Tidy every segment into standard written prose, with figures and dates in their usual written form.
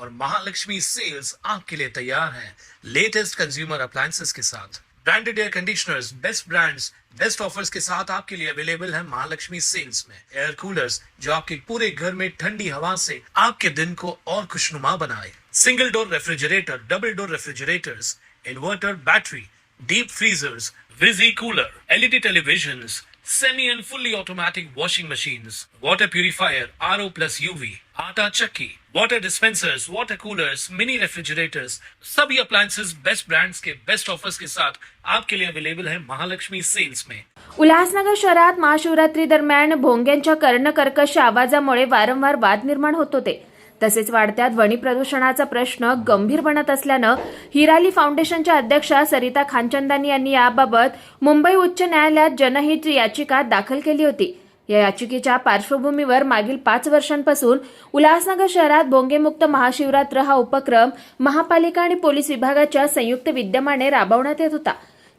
और महालक्ष्मी सेल्स आपके लिए तैयार है लेटेस्ट कंज्यूमर अप्लायंसेस के साथ। Branded air conditioners, best brands, best offers के साथ आपके लिए अवेलेबल है महालक्ष्मी सेल्स में। एयर कूलर्स जो आपके पूरे घर में ठंडी हवा से आपके दिन को और खुशनुमा बनाए। Single door refrigerator, double door refrigerators, inverter battery, deep freezers, visi cooler, LED televisions, semi and fully automatic washing machines, water purifier, RO plus UV, आटा चक्की, water dispensers, water coolers, mini refrigerators, सभी appliances best brands के best offers के साथ आपके लिए available है Mahalaxmi sales में। उल्हासनगर शहरात महाशिवरात्री दरम्यान भोंग्यांच्या कर्णकर्कश आवाजामुळे वारंवार वाद निर्माण होत होते। तसेच वाढत्या ध्वनी प्रदूषणाचा प्रश्न गंभीर बनत असल्यानं हिराली फाउंडेशनच्या अध्यक्षा सरिता खानचंदानी यांनी याबाबत मुंबई उच्च न्यायालयात जनहित याचिका दाखल केली होती। या याचिकेच्या पार्श्वभूमीवर मागील 5 वर्षांपासून उल्हासनगर शहरात भोंगेमुक्त महाशिवरात्र हा उपक्रम महापालिका आणि पोलीस विभागाच्या संयुक्त विद्यमाने राबवण्यात येत होता।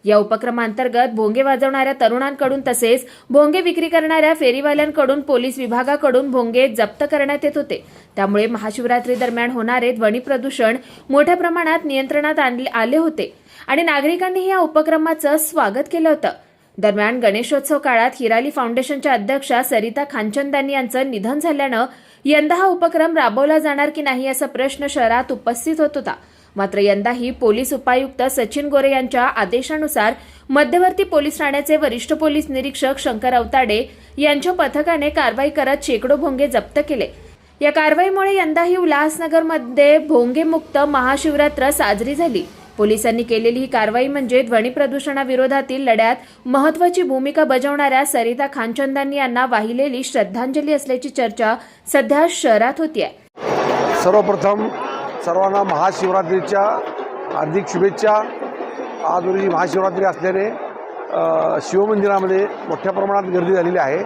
या उपक्रमांतर्गत भोंगे वाजवणाऱ्या तरुणांकडून तसेच भोंगे विक्री करणाऱ्या फेरीवाल्यांकडून पोलीस विभागाकडून भोंगे जप्त करण्यात येत होते। त्यामुळे महाशिवरात्री दरम्यान होणारे ध्वनी प्रदूषण मोठ्या प्रमाणात नियंत्रणात आले होते आणि नागरिकांनी या उपक्रमाचं स्वागत केलं होतं। दरम्यान गणेशोत्सव काळात हिराली फाउंडेशनच्या अध्यक्षा सरिता खानचंदानी यांचं निधन झाल्यानं यंदा हा उपक्रम राबवला जाणार की नाही असा प्रश्न शहरात उपस्थित होत होता। मात्र यंदाही पोलीस उपायुक्त सचिन गोरे यांच्या आदेशानुसार मध्यवर्ती पोलीस ठाण्याचे वरिष्ठ पोलीस निरीक्षक शंकर अवताडे यांच्या पथकाने कारवाई करत शेकडो भोंगे जप्त केले। या कारवाईमुळे यंदाही उल्हासनगरमध्ये भोंगेमुक्त महाशिवरात्र साजरी झाली। पोलिसांनी केलेली ही कारवाई म्हणजे ध्वनी प्रदूषणाविरोधातील लढ्यात महत्त्वाची भूमिका बजावणाऱ्या सरिता खानचंदानी यांना वाहिलेली श्रद्धांजली असल्याची चर्चा सध्या शहरात होतीये। सर्वप्रथम सर्वांना महाशिवरात्रीच्या हार्दिक शुभेच्छा। आज रोजी महाशिवरात्री असल्याने शिवमंदिरामध्ये मोठ्या प्रमाणात गर्दी झालेली आहे।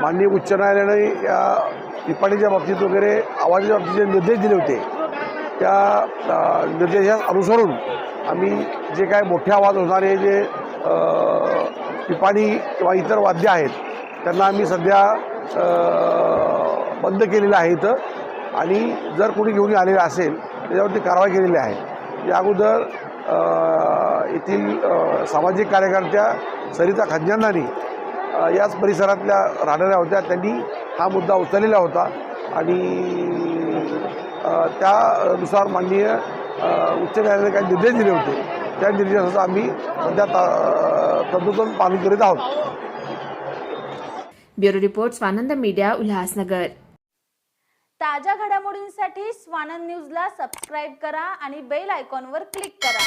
माननीय उच्च न्यायालयाने या टिप्पणीच्या बाबतीत वगैरे आवाजाच्या बाबतीत जे निर्देश दिले होते त्या निर्देशास अनुसरून आम्ही जे काय मोठे आवाज होणारे जे टिप्पणी किंवा इतर वाद्य आहेत त्यांना आम्ही सध्या बंद केलेलं आहे इथं आणि जर कोणी घेऊन आलेलं असेल त्याच्यावरती कारवाई केलेली आहे। या अगोदर येथील सामाजिक कार्यकर्त्या सरिता खानचंदानी याच परिसरातल्या राहणाऱ्या होत्या, त्यांनी हा मुद्दा उचललेला होता आणि त्यानुसार माननीय उच्च न्यायालयाने काही निर्देश दिले होते त्या निर्देशाचं आम्ही सध्या तंतोतंत पालन करीत आहोत। Bureau report Swanand media Ulhasnagar. ताज्या घडामोडींसाठी स्वानंद न्यूजला सबस्क्राइब करा आणि बेल आयकॉनवर क्लिक करा।